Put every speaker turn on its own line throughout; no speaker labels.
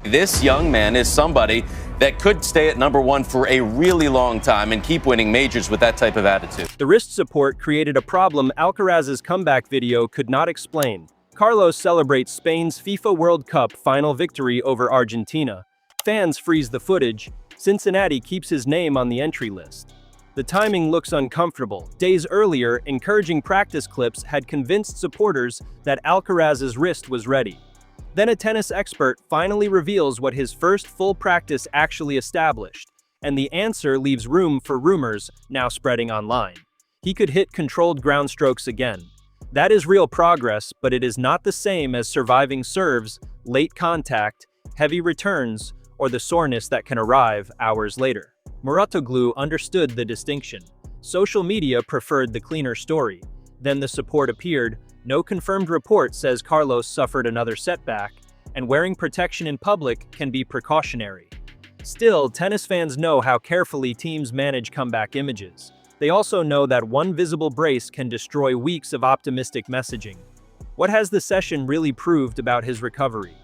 This young man is somebody that could stay at number one for a really long time and keep winning majors with that type of attitude.
The wrist support created a problem Alcaraz's comeback video could not explain. Carlos celebrates Spain's FIFA World Cup final victory over Argentina. Fans freeze the footage. Cincinnati keeps his name on the entry list. The timing looks uncomfortable. Days earlier, encouraging practice clips had convinced supporters that Alcaraz's wrist was ready. Then a tennis expert finally reveals what his first full practice actually established, and the answer leaves room for rumors now spreading online. He could hit controlled ground strokes again. That is real progress, but it is not the same as surviving serves, late contact, heavy returns, or the soreness that can arrive hours later. Muratoglu understood the distinction. Social media preferred the cleaner story. Then the support appeared. No confirmed report says Carlos suffered another setback, and wearing protection in public can be precautionary. Still, tennis fans know how carefully teams manage comeback images. They also know that one visible brace can destroy weeks of optimistic messaging. What has the session really proved about his recovery?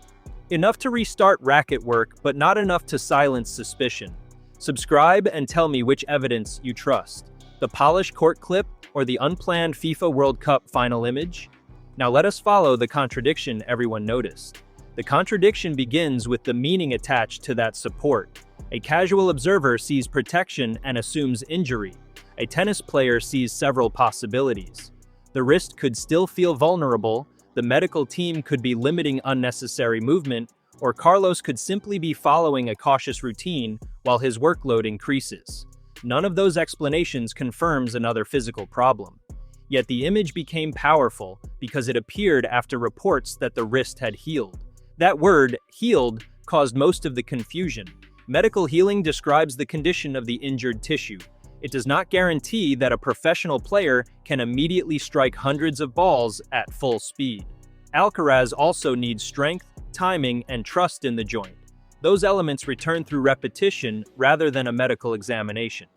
Enough to restart racket work, but not enough to silence suspicion. Subscribe and tell me which evidence you trust. The polished court clip or the unplanned FIFA World Cup final image? Now let us follow the contradiction everyone noticed. The contradiction begins with the meaning attached to that support. A casual observer sees protection and assumes injury. A tennis player sees several possibilities. The wrist could still feel vulnerable, the medical team could be limiting unnecessary movement, or Carlos could simply be following a cautious routine while his workload increases. None of those explanations confirms another physical problem. Yet the image became powerful because it appeared after reports that the wrist had healed. That word, healed, caused most of the confusion. Medical healing describes the condition of the injured tissue. It does not guarantee that a professional player can immediately strike hundreds of balls at full speed. Alcaraz also needs strength, timing, and trust in the joint. Those elements return through repetition rather than a medical examination.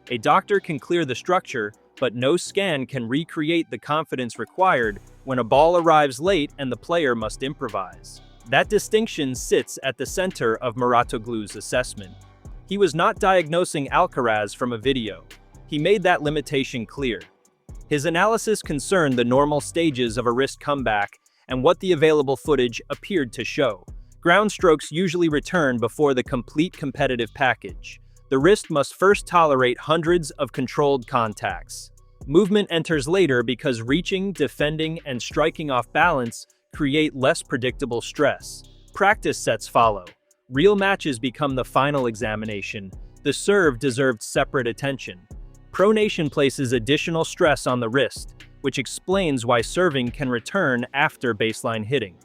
A doctor can clear the structure, but no scan can recreate the confidence required when a ball arrives late and the player must improvise. That distinction sits at the center of Muratoglu's assessment. He was not diagnosing Alcaraz from a video. He made that limitation clear. His analysis concerned the normal stages of a wrist comeback and what the available footage appeared to show. Ground strokes usually return before the complete competitive package. The wrist must first tolerate hundreds of controlled contacts. Movement enters later because reaching, defending, and striking off balance create less predictable stress. Practice sets follow. Real matches become the final examination. The serve deserved separate attention. Pronation places additional stress on the wrist, which explains why serving can return after baseline hitting.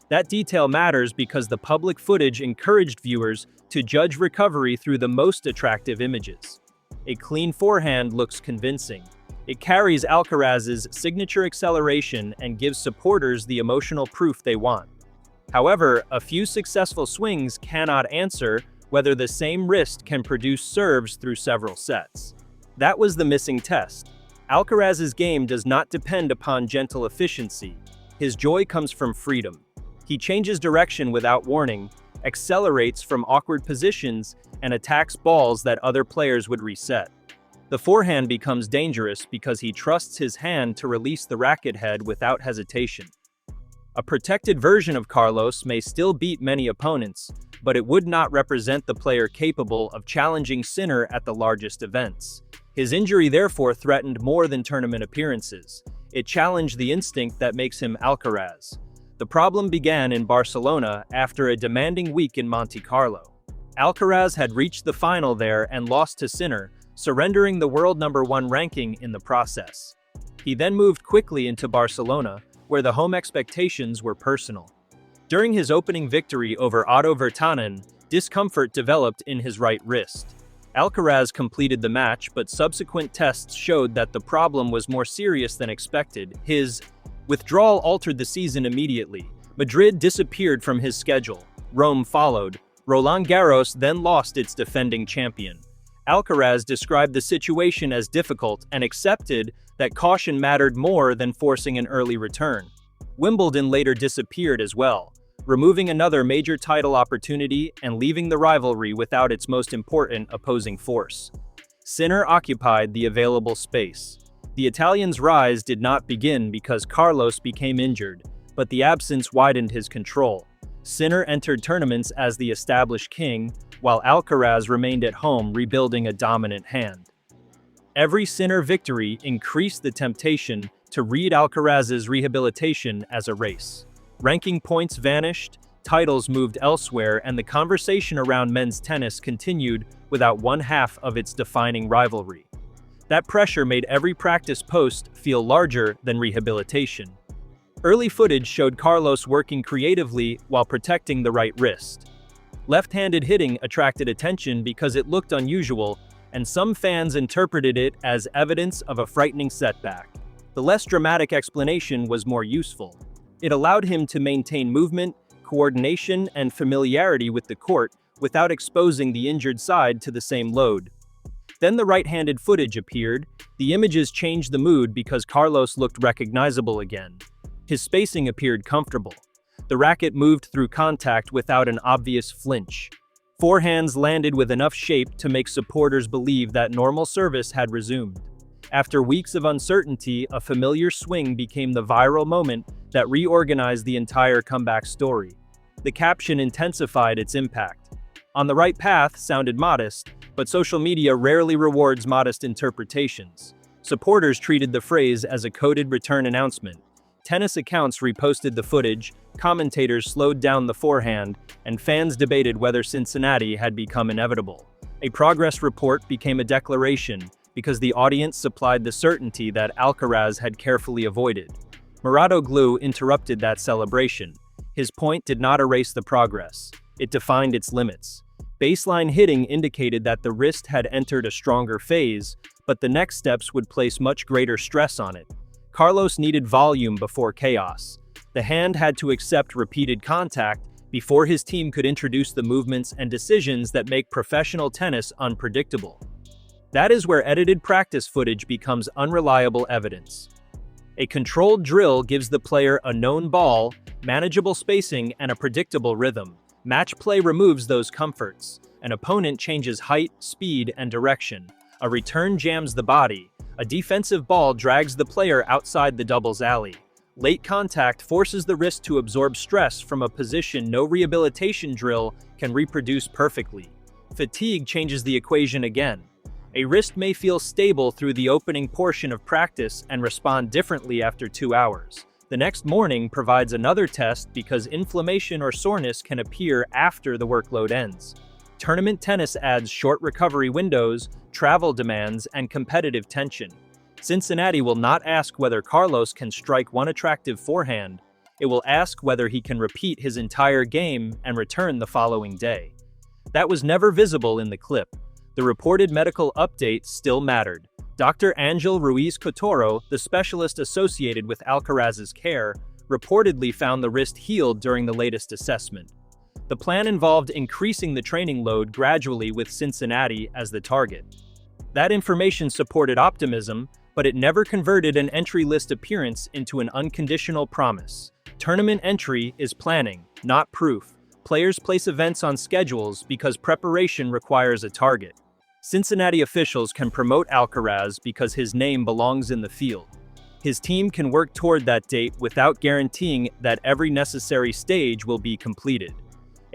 That detail matters because the public footage encouraged viewers to judge recovery through the most attractive images. A clean forehand looks convincing. It carries Alcaraz's signature acceleration and gives supporters the emotional proof they want. However, a few successful swings cannot answer whether the same wrist can produce serves through several sets. That was the missing test. Alcaraz's game does not depend upon gentle efficiency. His joy comes from freedom. He changes direction without warning, accelerates from awkward positions, and attacks balls that other players would reset. The forehand becomes dangerous because he trusts his hand to release the racket head without hesitation. A protected version of Carlos may still beat many opponents, but it would not represent the player capable of challenging Sinner at the largest events. His injury therefore threatened more than tournament appearances. It challenged the instinct that makes him Alcaraz. The problem began in Barcelona after a demanding week in Monte Carlo. Alcaraz had reached the final there and lost to Sinner, surrendering the world #1 ranking in the process. He then moved quickly into Barcelona, where the home expectations were personal. During his opening victory over Otto Virtanen, discomfort developed in his right wrist. Alcaraz completed the match, but subsequent tests showed that the problem was more serious than expected. His withdrawal altered the season immediately. Madrid disappeared from his schedule. Rome followed. Roland Garros then lost its defending champion. Alcaraz described the situation as difficult and accepted that caution mattered more than forcing an early return. Wimbledon later disappeared as well. removing another major title opportunity and leaving the rivalry without its most important opposing force. Sinner occupied the available space. The Italian's rise did not begin because Carlos became injured, but the absence widened his control. Sinner entered tournaments as the established king, while Alcaraz remained at home rebuilding a dominant hand. Every Sinner victory increased the temptation to read Alcaraz's rehabilitation as a race. Ranking points vanished, titles moved elsewhere, and the conversation around men's tennis continued without one half of its defining rivalry. That pressure made every practice post feel larger than rehabilitation. Early footage showed Carlos working creatively while protecting the right wrist. Left-handed hitting attracted attention because it looked unusual, and some fans interpreted it as evidence of a frightening setback. The less dramatic explanation was more useful. It allowed him to maintain movement, coordination, and familiarity with the court without exposing the injured side to the same load. Then the right-handed footage appeared. The images changed the mood because Carlos looked recognizable again. His spacing appeared comfortable. The racket moved through contact without an obvious flinch. Forehands landed with enough shape to make supporters believe that normal service had resumed. After weeks of uncertainty, a familiar swing became the viral moment that reorganized the entire comeback story. The caption intensified its impact. "On the right path" sounded modest, but social media rarely rewards modest interpretations. Supporters treated the phrase as a coded return announcement. Tennis accounts reposted the footage, commentators slowed down the forehand, and fans debated whether Cincinnati had become inevitable. A progress report became a declaration because the audience supplied the certainty that Alcaraz had carefully avoided. Muratoglu interrupted that celebration. His point did not erase the progress. It defined its limits. Baseline hitting indicated that the wrist had entered a stronger phase, but the next steps would place much greater stress on it. Carlos needed volume before chaos. The hand had to accept repeated contact before his team could introduce the movements and decisions that make professional tennis unpredictable. That is where edited practice footage becomes unreliable evidence. A controlled drill gives the player a known ball, manageable spacing, and a predictable rhythm. Match play removes those comforts. An opponent changes height, speed, and direction. A return jams the body. A defensive ball drags the player outside the doubles alley. Late contact forces the wrist to absorb stress from a position no rehabilitation drill can reproduce perfectly. Fatigue changes the equation again. A wrist may feel stable through the opening portion of practice and respond differently after 2 hours. The next morning provides another test because inflammation or soreness can appear after the workload ends. Tournament tennis adds short recovery windows, travel demands, and competitive tension. Cincinnati will not ask whether Carlos can strike one attractive forehand. It will ask whether he can repeat his entire game and return the following day. That was never visible in the clip. The reported medical update still mattered. Dr. Angel Ruiz Cotoro, the specialist associated with Alcaraz's care, reportedly found the wrist healed during the latest assessment. The plan involved increasing the training load gradually with Cincinnati as the target. That information supported optimism, but it never converted an entry list appearance into an unconditional promise. Tournament entry is planning, not proof. Players place events on schedules because preparation requires a target. Cincinnati officials can promote Alcaraz because his name belongs in the field. His team can work toward that date without guaranteeing that every necessary stage will be completed.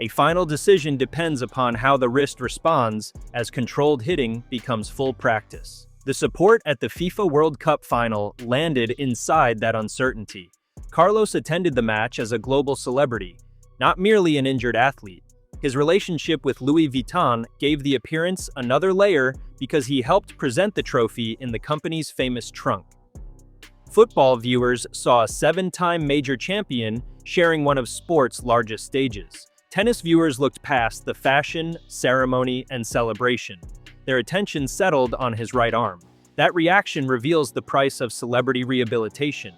A final decision depends upon how the wrist responds as controlled hitting becomes full practice. The support at the FIFA World Cup final landed inside that uncertainty. Carlos attended the match as a global celebrity, not merely an injured athlete. His relationship with Louis Vuitton gave the appearance another layer because he helped present the trophy in the company's famous trunk. Football viewers saw a 7-time major champion sharing one of sport's largest stages. Tennis viewers looked past the fashion, ceremony, and celebration. Their attention settled on his right arm. That reaction reveals the price of celebrity rehabilitation.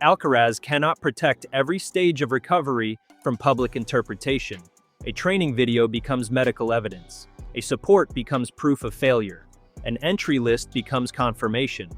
Alcaraz cannot protect every stage of recovery from public interpretation. A training video becomes medical evidence. A support becomes proof of failure. An entry list becomes confirmation.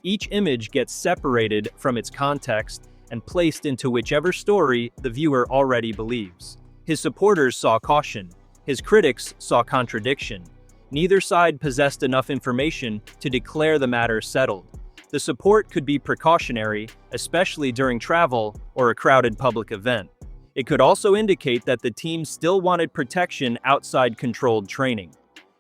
Each image gets separated from its context, and placed into whichever story the viewer already believes. His supporters saw caution. His critics saw contradiction. Neither side possessed enough information to declare the matter settled. The support could be precautionary, especially during travel or a crowded public event. It could also indicate that the team still wanted protection outside controlled training.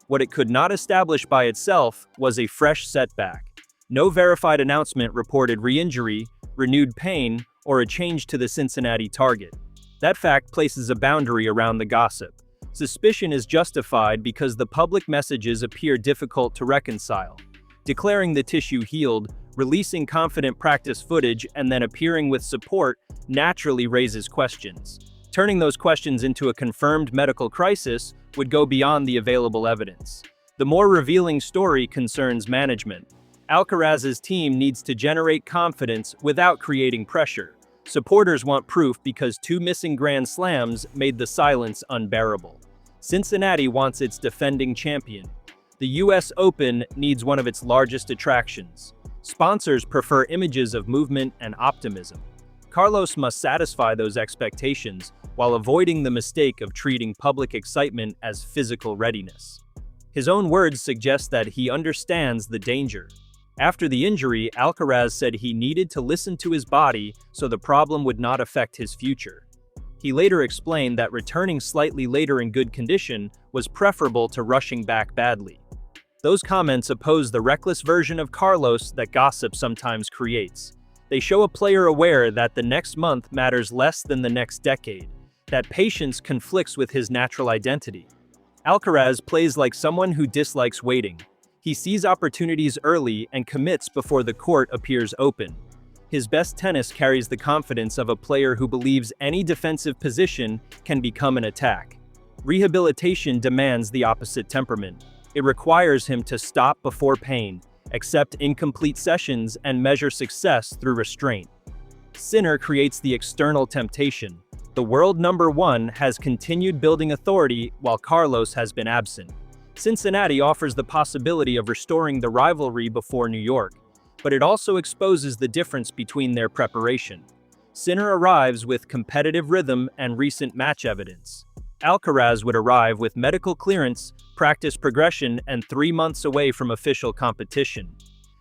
What it could not establish by itself was a fresh setback. No verified announcement reported re-injury, renewed pain, or a change to the Cincinnati target. That fact places a boundary around the gossip. Suspicion is justified because the public messages appear difficult to reconcile. Declaring the tissue healed, releasing confident practice footage, and then appearing with support naturally raises questions. Turning those questions into a confirmed medical crisis would go beyond the available evidence. The more revealing story concerns management. Alcaraz's team needs to generate confidence without creating pressure. Supporters want proof because 2 missing Grand Slams made the silence unbearable. Cincinnati wants its defending champion. The US Open needs one of its largest attractions. Sponsors prefer images of movement and optimism. Carlos must satisfy those expectations while avoiding the mistake of treating public excitement as physical readiness. His own words suggest that he understands the danger. After the injury, Alcaraz said he needed to listen to his body so the problem would not affect his future. He later explained that returning slightly later in good condition was preferable to rushing back badly. Those comments oppose the reckless version of Carlos that gossip sometimes creates. They show a player aware that the next month matters less than the next decade, that patience conflicts with his natural identity. Alcaraz plays like someone who dislikes waiting. He sees opportunities early and commits before the court appears open. His best tennis carries the confidence of a player who believes any defensive position can become an attack. Rehabilitation demands the opposite temperament. It requires him to stop before pain, accept incomplete sessions, and measure success through restraint. Sinner creates the external temptation. The world number 1 has continued building authority while Carlos has been absent. Cincinnati offers the possibility of restoring the rivalry before New York, but it also exposes the difference between their preparation. Sinner arrives with competitive rhythm and recent match evidence. Alcaraz would arrive with medical clearance, practice progression, and 3 months away from official competition.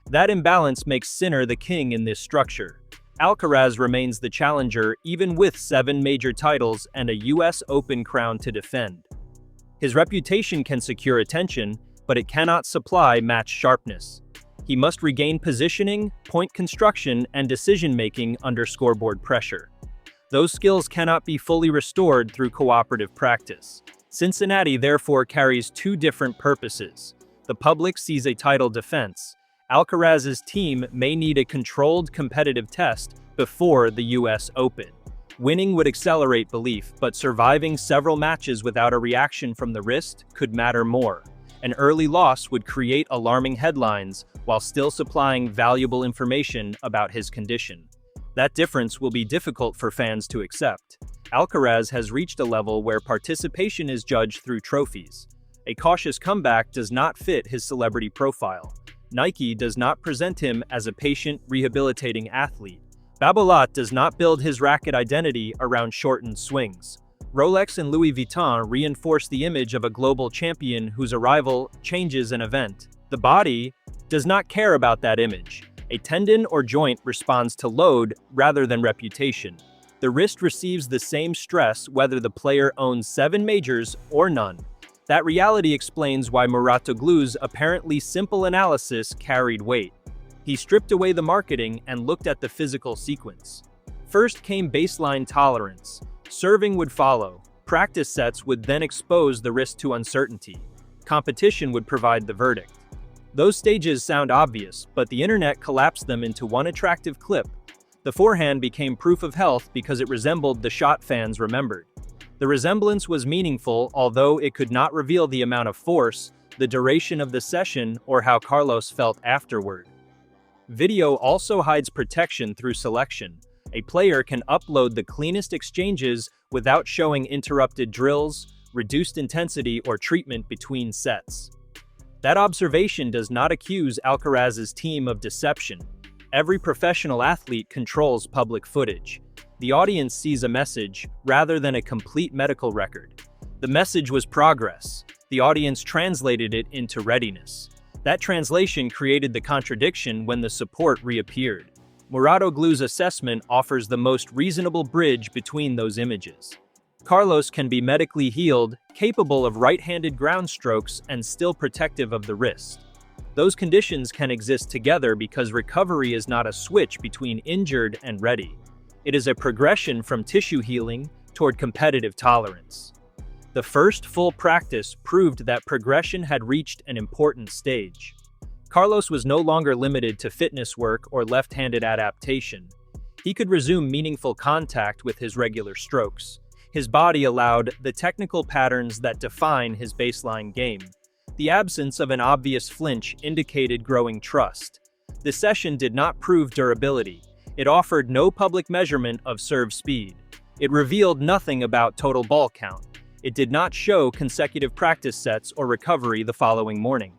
That imbalance makes Sinner the king in this structure. Alcaraz remains the challenger even with 7 major titles and a US Open crown to defend. His reputation can secure attention, but it cannot supply match sharpness. He must regain positioning, point construction, and decision-making under scoreboard pressure. Those skills cannot be fully restored through cooperative practice. Cincinnati therefore carries 2 different purposes. The public sees a title defense. Alcaraz's team may need a controlled competitive test before the US Open. Winning would accelerate belief, but surviving several matches without a reaction from the wrist could matter more. An early loss would create alarming headlines while still supplying valuable information about his condition. That difference will be difficult for fans to accept. Alcaraz has reached a level where participation is judged through trophies. A cautious comeback does not fit his celebrity profile. Nike does not present him as a patient, rehabilitating athlete. Babolat does not build his racket identity around shortened swings. Rolex and Louis Vuitton reinforce the image of a global champion whose arrival changes an event. The body does not care about that image. A tendon or joint responds to load rather than reputation. The wrist receives the same stress whether the player owns 7 majors or none. That reality explains why Muratoglu's apparently simple analysis carried weight. He stripped away the marketing and looked at the physical sequence. First came baseline tolerance. Serving would follow. Practice sets would then expose the risk to uncertainty. Competition would provide the verdict. Those stages sound obvious, but the internet collapsed them into one attractive clip. The forehand became proof of health because it resembled the shot fans remembered. The resemblance was meaningful, although it could not reveal the amount of force, the duration of the session, or how Carlos felt afterward. Video also hides protection through selection. A player can upload the cleanest exchanges without showing interrupted drills, reduced intensity, or treatment between sets. That observation does not accuse Alcaraz's team of deception. Every professional athlete controls public footage. The audience sees a message rather than a complete medical record. The message was progress. The audience translated it into readiness. That translation created the contradiction when the support reappeared. Muratoglu's assessment offers the most reasonable bridge between those images. Carlos can be medically healed, capable of right-handed ground strokes, and still protective of the wrist. Those conditions can exist together because recovery is not a switch between injured and ready. It is a progression from tissue healing toward competitive tolerance. The first full practice proved that progression had reached an important stage. Carlos was no longer limited to fitness work or left-handed adaptation. He could resume meaningful contact with his regular strokes. His body allowed the technical patterns that define his baseline game. The absence of an obvious flinch indicated growing trust. The session did not prove durability. It offered no public measurement of serve speed. It revealed nothing about total ball count. It did not show consecutive practice sets or recovery the following morning.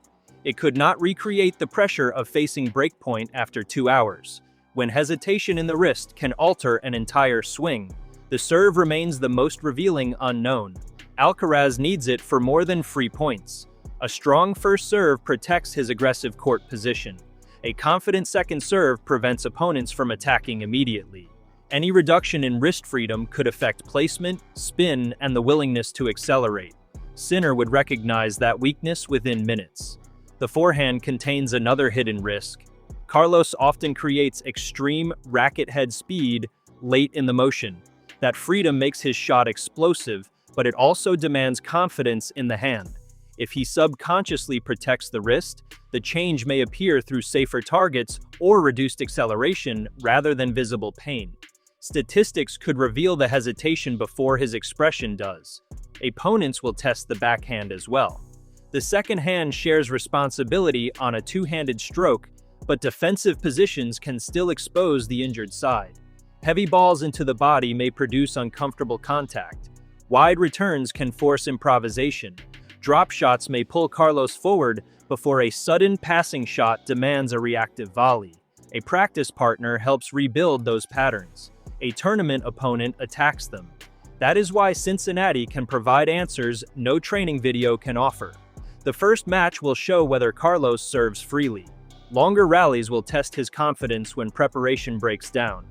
It could not recreate the pressure of facing breakpoint after 2 hours. When hesitation in the wrist can alter an entire swing, the serve remains the most revealing unknown. Alcaraz needs it for more than free points. A strong first serve protects his aggressive court position. A confident second serve prevents opponents from attacking immediately. Any reduction in wrist freedom could affect placement, spin, and the willingness to accelerate. Sinner would recognize that weakness within minutes. The forehand contains another hidden risk. Carlos often creates extreme racket head speed late in the motion. That freedom makes his shot explosive, but it also demands confidence in the hand. If he subconsciously protects the wrist, the change may appear through safer targets or reduced acceleration rather than visible pain. Statistics could reveal the hesitation before his expression does. Opponents will test the backhand as well. The second hand shares responsibility on a two-handed stroke, but defensive positions can still expose the injured side. Heavy balls into the body may produce uncomfortable contact. Wide returns can force improvisation. Drop shots may pull Carlos forward before a sudden passing shot demands a reactive volley. A practice partner helps rebuild those patterns. A tournament opponent attacks them. That is why Cincinnati can provide answers no training video can offer. The first match will show whether Carlos serves freely. Longer rallies will test his confidence when preparation breaks down.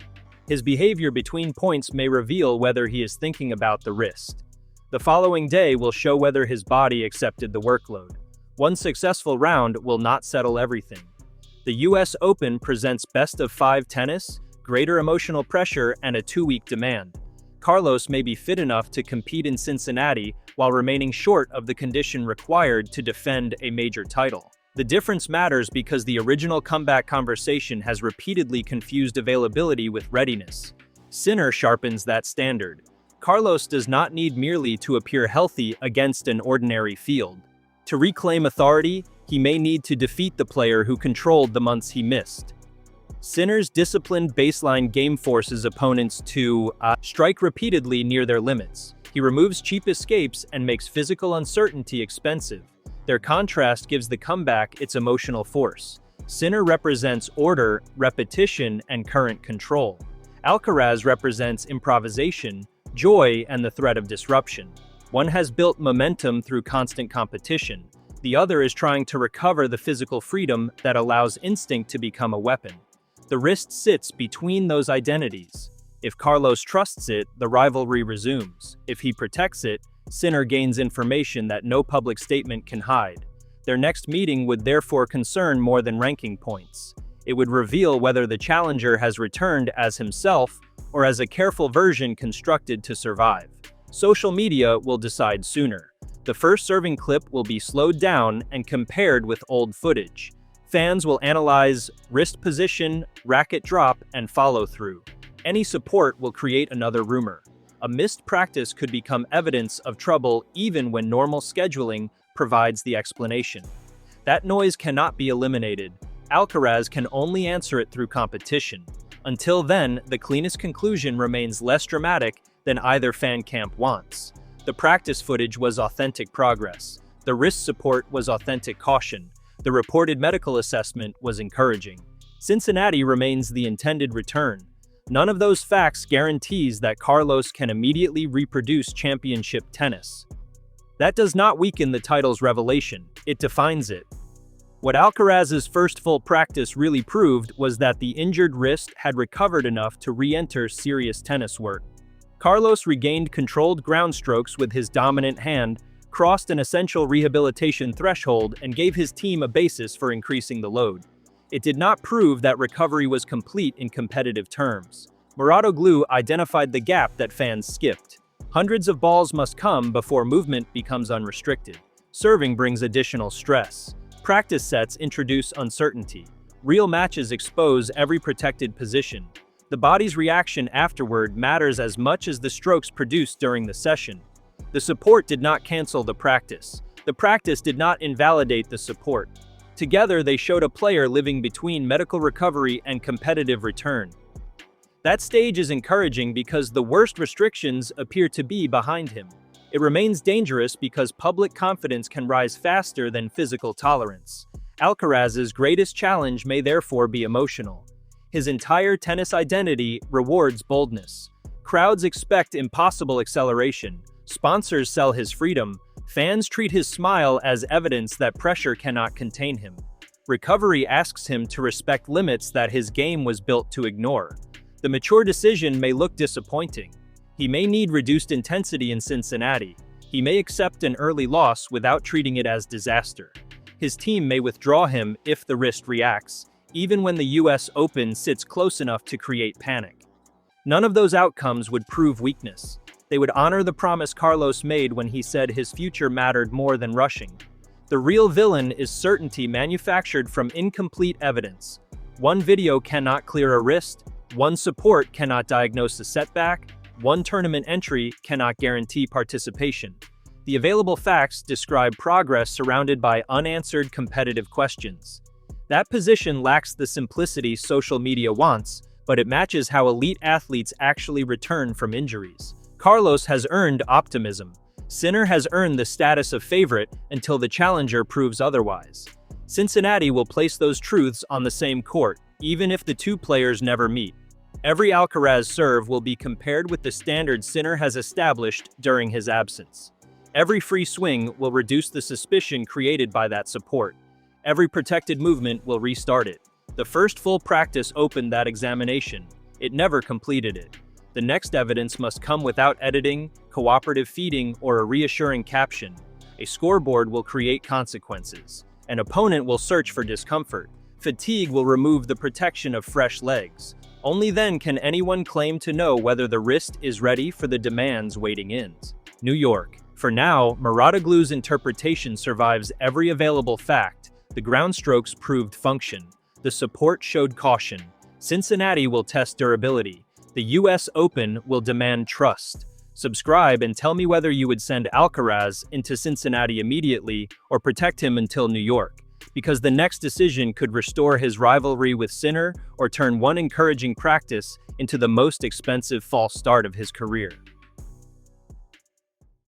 His behavior between points may reveal whether he is thinking about the wrist. The following day will show whether his body accepted the workload. One successful round will not settle everything. The US Open presents best-of-5 tennis, greater emotional pressure, and a 2-week demand. Carlos may be fit enough to compete in Cincinnati while remaining short of the condition required to defend a major title. The difference matters because the original comeback conversation has repeatedly confused availability with readiness. Sinner sharpens that standard. Carlos does not need merely to appear healthy against an ordinary field. To reclaim authority, he may need to defeat the player who controlled the months he missed. Sinner's disciplined baseline game forces opponents to strike repeatedly near their limits. He removes cheap escapes and makes physical uncertainty expensive. Their contrast gives the comeback its emotional force. Sinner represents order, repetition, and current control. Alcaraz represents improvisation, joy, and the threat of disruption. One has built momentum through constant competition. The other is trying to recover the physical freedom that allows instinct to become a weapon. The wrist sits between those identities. If Carlos trusts it, the rivalry resumes. If he protects it, Sinner gains information that no public statement can hide. Their next meeting would therefore concern more than ranking points. It would reveal whether the challenger has returned as himself or as a careful version constructed to survive. Social media will decide sooner. The first serving clip will be slowed down and compared with old footage. Fans will analyze wrist position, racket drop, and follow-through. Any support will create another rumor. A missed practice could become evidence of trouble even when normal scheduling provides the explanation. That noise cannot be eliminated. Alcaraz can only answer it through competition. Until then, the cleanest conclusion remains less dramatic than either fan camp wants. The practice footage was authentic progress. The wrist support was authentic caution. The reported medical assessment was encouraging. Cincinnati remains the intended return. None of those facts guarantees that Carlos can immediately reproduce championship tennis. That does not weaken the title's revelation, it defines it. What Alcaraz's first full practice really proved was that the injured wrist had recovered enough to re-enter serious tennis work. Carlos regained controlled ground strokes with his dominant hand, crossed an essential rehabilitation threshold, and gave his team a basis for increasing the load. It did not prove that recovery was complete in competitive terms. Muratoglu identified the gap that fans skipped. Hundreds of balls must come before movement becomes unrestricted. Serving brings additional stress. Practice sets introduce uncertainty. Real matches expose every protected position. The body's reaction afterward matters as much as the strokes produced during the session. The support did not cancel the practice. The practice did not invalidate the support. Together, they showed a player living between medical recovery and competitive return. That stage is encouraging because the worst restrictions appear to be behind him. It remains dangerous because public confidence can rise faster than physical tolerance. Alcaraz's greatest challenge may therefore be emotional. His entire tennis identity rewards boldness. Crowds expect impossible acceleration. Sponsors sell his freedom. Fans treat his smile as evidence that pressure cannot contain him. Recovery asks him to respect limits that his game was built to ignore. The mature decision may look disappointing. He may need reduced intensity in Cincinnati. He may accept an early loss without treating it as disaster. His team may withdraw him if the wrist reacts, even when the US Open sits close enough to create panic. None of those outcomes would prove weakness. They would honor the promise Carlos made when he said his future mattered more than rushing. The real villain is certainty manufactured from incomplete evidence. One video cannot clear a wrist, one support cannot diagnose a setback, one tournament entry cannot guarantee participation. The available facts describe progress surrounded by unanswered competitive questions. That position lacks the simplicity social media wants, but it matches how elite athletes actually return from injuries. Carlos has earned optimism. Sinner has earned the status of favorite until the challenger proves otherwise. Cincinnati will place those truths on the same court, even if the two players never meet. Every Alcaraz serve will be compared with the standard Sinner has established during his absence. Every free swing will reduce the suspicion created by that support. Every protected movement will restart it. The first full practice opened that examination. It never completed it. The next evidence must come without editing, cooperative feeding, or a reassuring caption. A scoreboard will create consequences. An opponent will search for discomfort. Fatigue will remove the protection of fresh legs. Only then can anyone claim to know whether the wrist is ready for the demands waiting in. New York. For now, Muratoglu's interpretation survives every available fact. The ground strokes proved function. The support showed caution. Cincinnati will test durability. The US Open will demand trust. Subscribe and tell me whether you would send Alcaraz into Cincinnati immediately or protect him until New York, because the next decision could restore his rivalry with Sinner or turn one encouraging practice into the most expensive false start of his career.